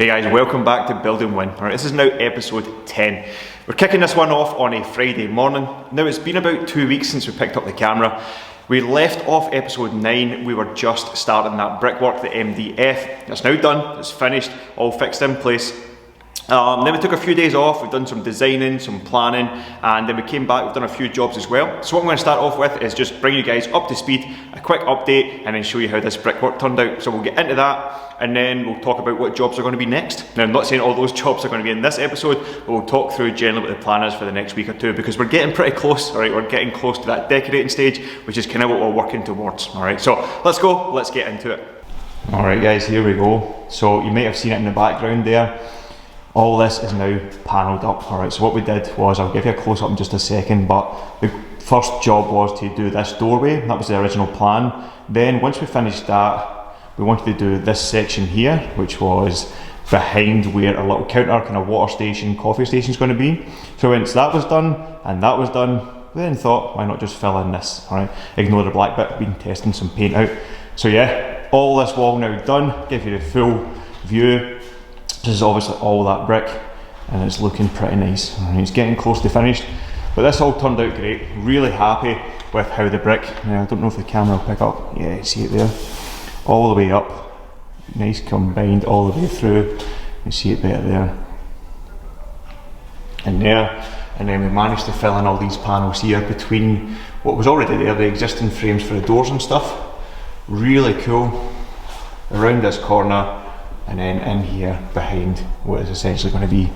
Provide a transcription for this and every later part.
Hey guys, welcome back to Build and Win. Alright, this is now episode 10. We're kicking this one off on a Friday morning. Now it's been about 2 weeks since we picked up the camera. We left off episode 9, we were just starting that brickwork, the MDF. It's now done, it's finished, all fixed in place. Then we took a few days off, we've done some designing, some planning, and then we came back, we've done a few jobs as well. So what I'm going to start off with is just bring you guys up to speed, a quick update, and then show you how this brickwork turned out. So we'll get into that, and then we'll talk about what jobs are going to be next. Now I'm not saying all those jobs are going to be in this episode, but we'll talk through generally what the plan is for the next week or two, because we're getting pretty close, alright, we're getting close to that decorating stage, which is kind of what we're working towards, alright. So let's go, let's get into it. Alright guys, here we go. So you might have seen it in the background there. All this is now panelled up, alright, so what we did was, I'll give you a close up in just a second, but the first job was to do this doorway. That was the original plan. Then once we finished that, we wanted to do this section here, which was behind where a little counter, kind of water station, coffee station is going to be. So once that was done, and that was done, we then thought, why not just fill in this, alright? Ignore the black bit, been testing some paint out. So yeah, all this wall now done, give you the full view. This is obviously all that brick, and it's looking pretty nice. It's getting close to finished, but this all turned out great. Really happy with how the brick, now I don't know if the camera will pick up, yeah, you see it there, all the way up, nice combined all the way through, you see it better there, and there, and then we managed to fill in all these panels here between what was already there, the existing frames for the doors and stuff. Really cool, around this corner, and then in here behind what is essentially going to be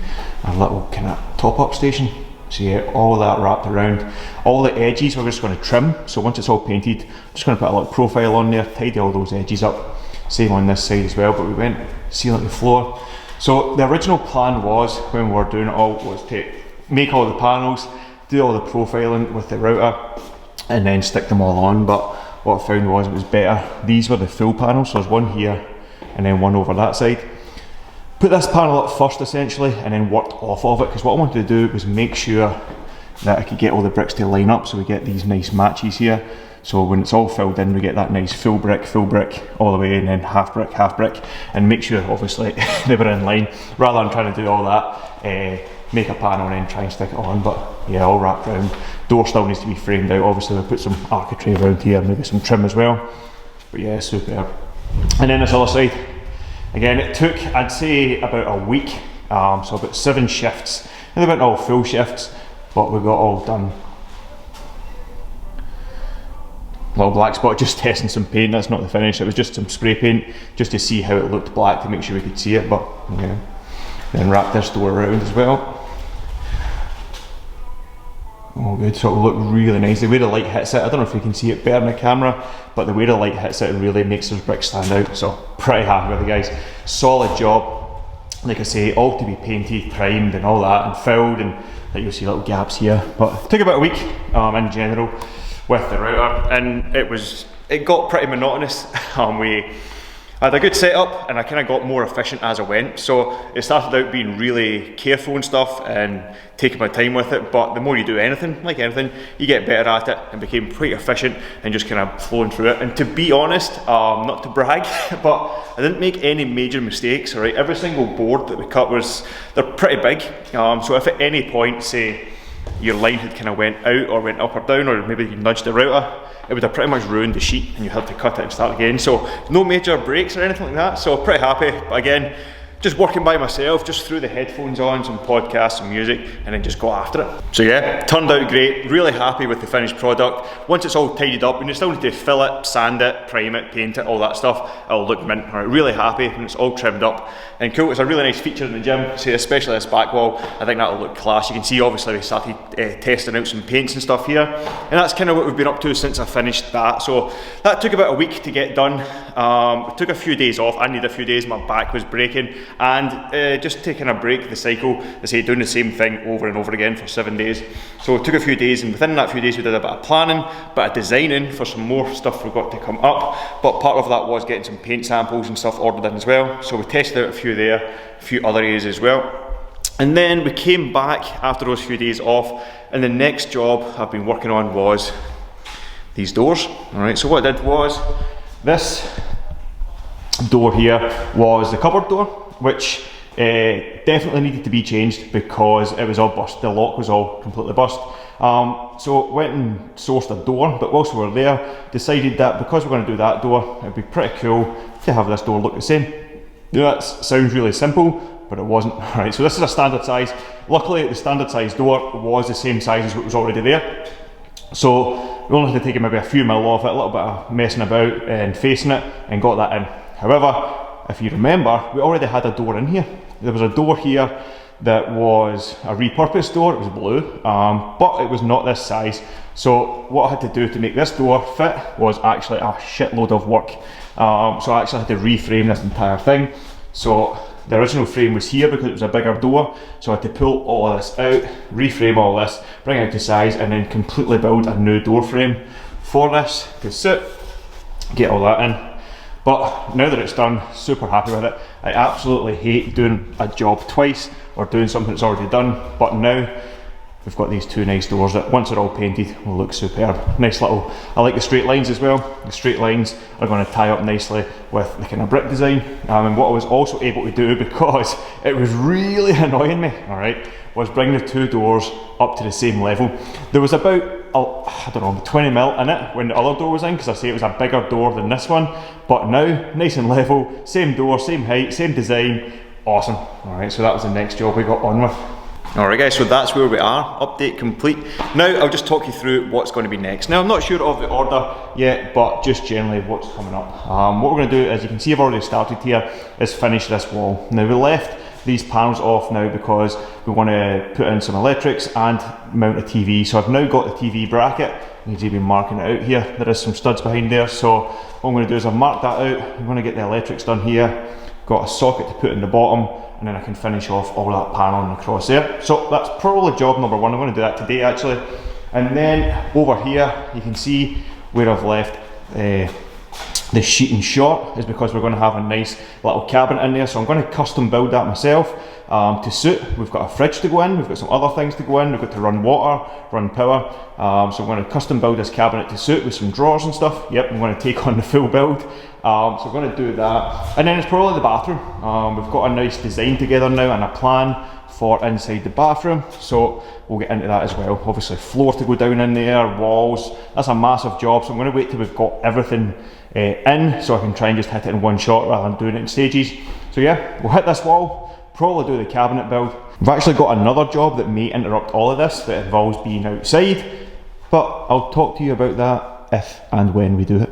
a little kind of top-up station. So yeah, all that wrapped around. All the edges we're just going to trim, so once it's all painted, I'm just going to put a little profile on there, tidy all those edges up. Same on this side as well, but we went sealing the floor. So the original plan was, when we were doing it all, was to make all the panels, do all the profiling with the router, and then stick them all on. But what I found was it was better, these were the full panels, so there's one here, and then one over that side. Put this panel up first essentially, and then worked off of it, because what I wanted to do was make sure that I could get all the bricks to line up, so we get these nice matches here. So when it's all filled in, we get that nice full brick, all the way, and then half brick, and make sure obviously they were in line, rather than trying to do all that, make a panel and then try and stick it on. But yeah, all wrapped around. Door still needs to be framed out, obviously we put some architrave around here, maybe some trim as well. But yeah, superb. And then this other side, again it took, I'd say, about a week, so about 7 shifts, and they weren't all full shifts, but we got all done. Little black spot, just testing some paint, that's not the finish, it was just some spray paint, just to see how it looked black, to make sure we could see it. But yeah, then wrap this door around as well. Oh good, so it'll look really nice. The way the light hits it, I don't know if you can see it better in the camera, but the way the light hits it really makes those bricks stand out. So pretty happy with it guys. Solid job. Like I say, all to be painted, primed and all that, and filled, and like you'll see little gaps here. But it took about a week in general with the router, and it got pretty monotonous. I had a good setup, and I kind of got more efficient as I went. So it started out being really careful and stuff, and taking my time with it. But the more you do anything, like anything, you get better at it, and became quite efficient and just kind of flowing through it. And to be honest, not to brag, but I didn't make any major mistakes. All right, every single board that we cut they're pretty big. So if at any point, say, your line had kind of went out or went up or down, or maybe you nudged the router, it would have pretty much ruined the sheet and you had to cut it and start again. So no major breaks or anything like that, so pretty happy. But again, just working by myself, just threw the headphones on, some podcasts, some music, and then just got after it. So yeah, turned out great, really happy with the finished product. Once it's all tidied up, and you still need to fill it, sand it, prime it, paint it, all that stuff, it'll look mint. All right, really happy when it's all trimmed up and cool. It's a really nice feature in the gym, see, especially this back wall. I think that'll look class. You can see obviously we started testing out some paints and stuff here, and that's kind of what we've been up to since I finished that. So that took about a week to get done. It took a few days off. I needed a few days, my back was breaking, and just taking a break the cycle, I say, doing the same thing over and over again for 7 days. So it took a few days, and within that few days we did a bit of planning, a bit of designing for some more stuff we've got to come up. But part of that was getting some paint samples and stuff ordered in as well. So we tested out a few there, a few other areas as well. And then we came back after those few days off, and the next job I've been working on was these doors. Alright, so what I did was, this door here was the cupboard door, which Definitely needed to be changed because it was all bust. The lock was all completely bust. So went and sourced a door, but whilst we were there, decided that because we're going to do that door, it'd be pretty cool to have this door look the same. Now that sounds really simple, but it wasn't. Right, so this is a standard size. Luckily, the standard size door was the same size as what was already there. So we only had to take maybe a few mil off it, a little bit of messing about and facing it, and got that in. However, if you remember, we already had a door in here. There was a door here that was a repurposed door. It was blue, but it was not this size. So what I had to do to make this door fit was actually a shitload of work. So I actually had to reframe this entire thing. So the original frame was here because it was a bigger door. So I had to pull all of this out, reframe all this, bring it to size, and then completely build a new door frame for this to sit, get all that in. But now that it's done, super happy with it. I absolutely hate doing a job twice or doing something that's already done, but now we've got these two nice doors that once they're all painted will look superb. Nice little, I like the straight lines as well. The straight lines are going to tie up nicely with the kind of brick design. And what I was also able to do, because it was really annoying me, all right, was bring the two doors up to the same level. There was about, I don't know, 20 mil in it when the other door was in, because I say it was a bigger door than this one, but now nice and level, same door, same height, same design, awesome. All right, so that was the next job we got on with. Alright guys, so that's where we are, update complete. Now I'll just talk you through what's going to be next. Now I'm not sure of the order yet, but just generally what's coming up. What we're going to do, as you can see I've already started here, is finish this wall. Now we left these panels off now because we want to put in some electrics and mount a TV. So I've now got the TV bracket. You can see me marking it out here. There is some studs behind there, so what I'm going to do is I've marked that out. I'm going to get the electrics done here, got a socket to put in the bottom, and then I can finish off all that paneling across there. So that's probably job number one. I'm going to do that today actually. And then over here you can see where I've left the sheeting short is because we're going to have a nice little cabinet in there. So I'm going to custom build that myself to suit. We've got a fridge to go in, we've got some other things to go in, we've got to run water, run power. So I'm going to custom build this cabinet to suit with some drawers and stuff. Yep, I'm going to take on the full build. So we're going to do that. And then it's probably the bathroom. We've got a nice design together now and a plan for inside the bathroom. So we'll get into that as well. Obviously floor to go down in there, walls. That's a massive job. So I'm going to wait till we've got everything in so I can try and just hit it in one shot rather than doing it in stages. So yeah, we'll hit this wall, probably do the cabinet build. We've actually got another job that may interrupt all of this that involves being outside, but I'll talk to you about that if and when we do it.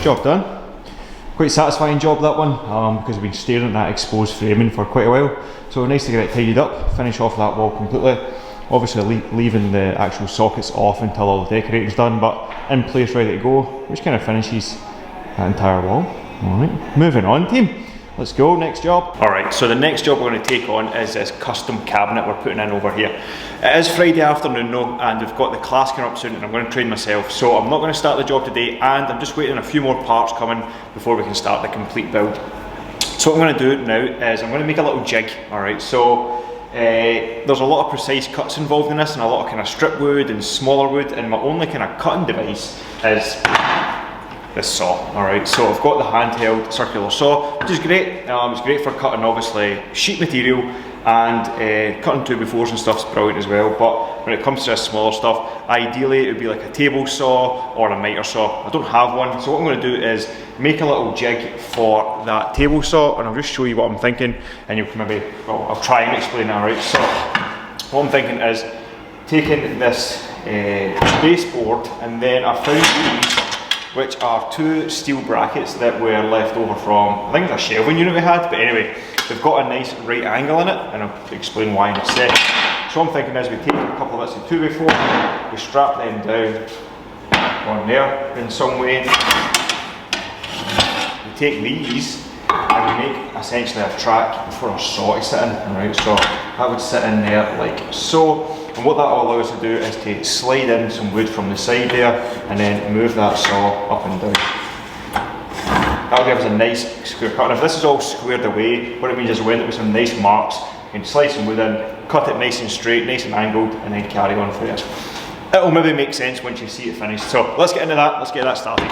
Job done. Quite satisfying job that one, because we've been staring at that exposed framing for quite a while. So nice to get it tidied up, finish off that wall completely. Obviously leaving the actual sockets off until all the decorating's done, but in place, ready to go, which kind of finishes that entire wall. Alright, moving on team. Let's go, next job. Alright, so the next job we're going to take on is this custom cabinet we're putting in over here. It is Friday afternoon though, and we've got the class coming up soon and I'm going to train myself. So I'm not going to start the job today, and I'm just waiting a few more parts coming before we can start the complete build. So what I'm going to do now is I'm going to make a little jig. Alright, so there's a lot of precise cuts involved in this and a lot of kind of strip wood and smaller wood, and my only kind of cutting device is this saw. Alright, so I've got the handheld circular saw, which is great. It's great for cutting obviously sheet material, and cutting 2x4s and stuff's brilliant as well. But when it comes to this smaller stuff, ideally it would be like a table saw or a miter saw. I don't have one, so what I'm going to do is make a little jig for that table saw, and I'll just show you what I'm thinking, and you can maybe, well, I'll try and explain that. Right, so what I'm thinking is taking this baseboard, and then I found these, which are 2 steel brackets that were left over from, I think it's a shelving unit we had, but anyway, they've got a nice right angle in it, and I'll explain why in a sec. So what I'm thinking is we take a couple of bits of 2x4, we strap them down on there in some way, we take these and we make essentially a track for a saw to sit in, right? So that would sit in there like so, and what that will allow us to do is to slide in some wood from the side there and then move that saw up and down. That'll give us a nice square cut, and if this is all squared away, what it means is we end up with some nice marks. You can slice some wood in, cut it nice and straight, nice and angled, and then carry on from there. It'll maybe make sense once you see it finished. So let's get into that, let's get that started.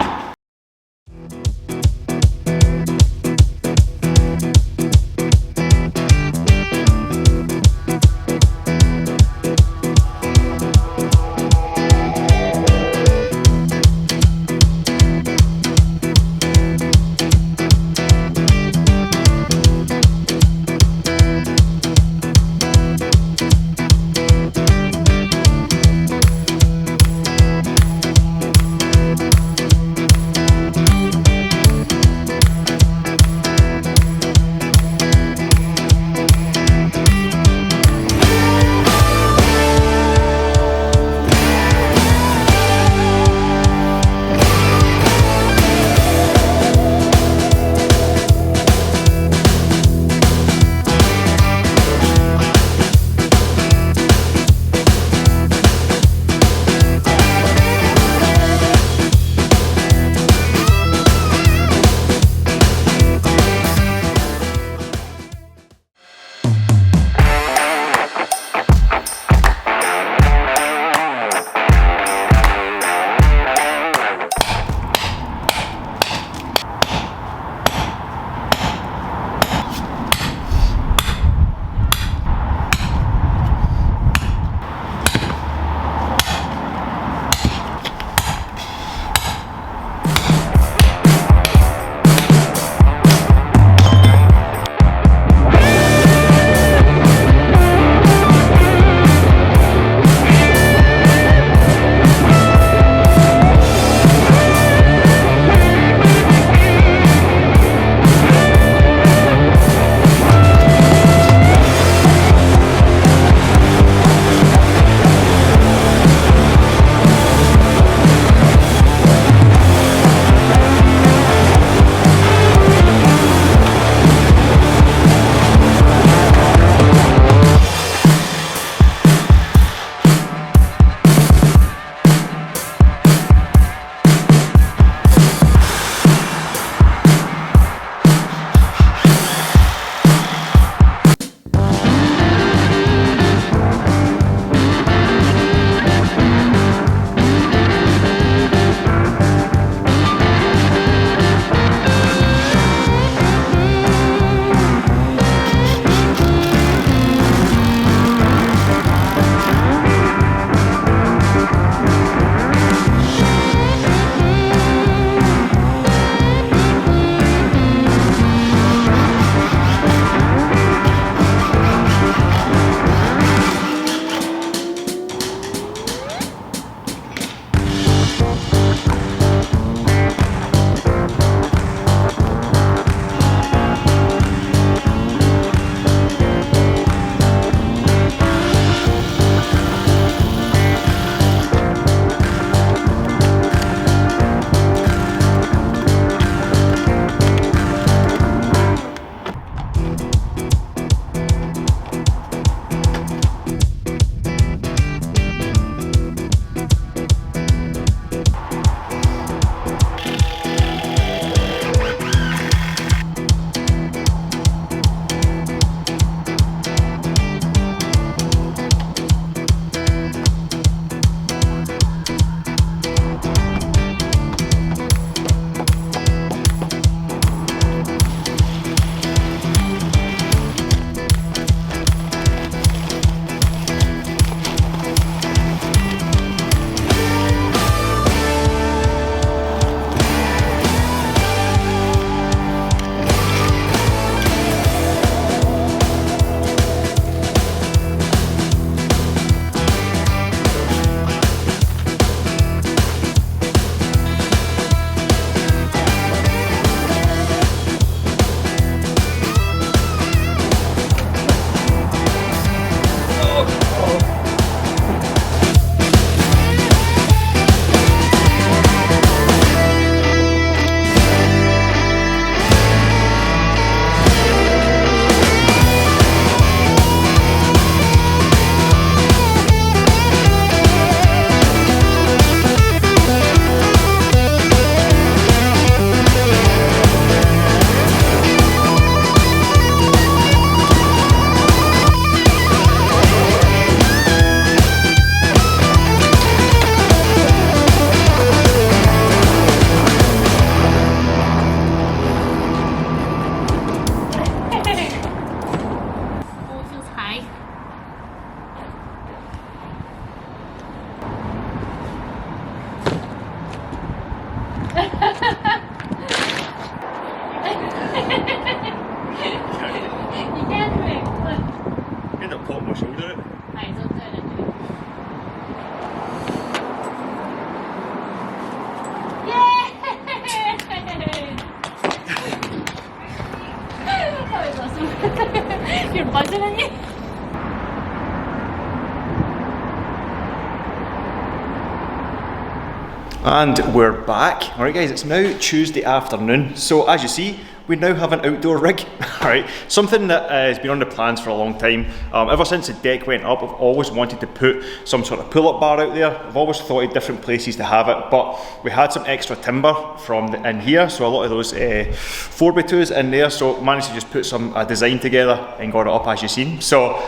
And we're back. Alright guys, it's now Tuesday afternoon, so as you see, we now have an outdoor rig. Alright, something that has been on the plans for a long time. Ever since the deck went up, I've always wanted to put some sort of pull-up bar out there. I've always thought of different places to have it, but we had some extra timber from in here, so a lot of those 4x2s in there, so managed to just put some design together and got it up as you've seen. So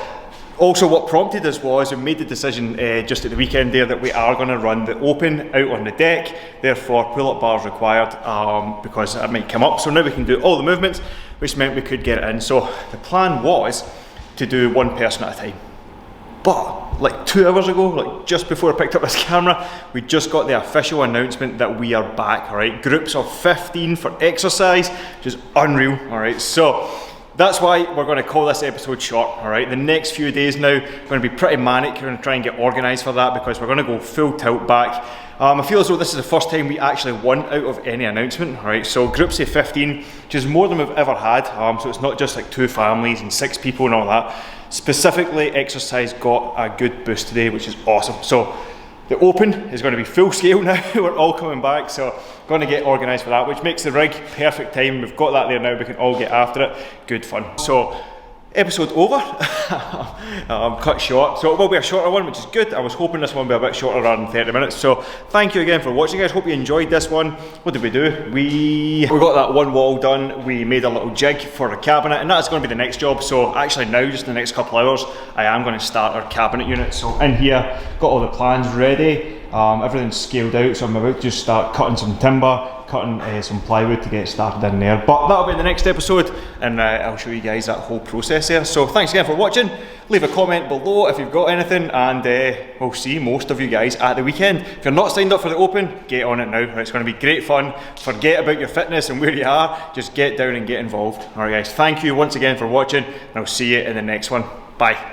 also what prompted us was we made the decision just at the weekend there that we are going to run the open out on the deck, therefore pull-up bars required because it might come up. So now we can do all the movements, which meant we could get it in. So the plan was to do one person at a time. But like 2 hours ago, like just before I picked up this camera, we just got the official announcement that we are back, alright? Groups of 15 for exercise, which is unreal, alright? So that's why we're going to call this episode short, alright? The next few days now are going to be pretty manic. We're going to try and get organised for that because we're going to go full tilt back. I feel as though this is the first time we actually won out of any announcement, alright? So groups of 15, which is more than we've ever had. So it's not just like 2 families and 6 people and all that. Specifically, exercise got a good boost today, which is awesome. So the open is going to be full scale now. We're all coming back, so going to get organised for that, which makes the rig perfect time. We've got that there now, we can all get after it. Good fun. So episode over. Cut short, so it will be a shorter one, which is good. I was hoping this one would be a bit shorter rather than 30 minutes. So thank you again for watching, guys. Hope you enjoyed this one. What did we do? We got that one wall done. We made a little jig for a cabinet, and that's going to be the next job. So actually now, just in the next couple of hours, I am going to start our cabinet unit. So in here, got all the plans ready. Everything's scaled out, so I'm about to just start cutting some timber, cutting some plywood to get started in there. But that'll be in the next episode, and I'll show you guys that whole process there. So thanks again for watching. Leave a comment below if you've got anything, and we'll see most of you guys at the weekend. If you're not signed up for the open, get on it now. It's going to be great fun. Forget about your fitness and where you are. Just get down and get involved. Alright guys, thank you once again for watching, and I'll see you in the next one. Bye.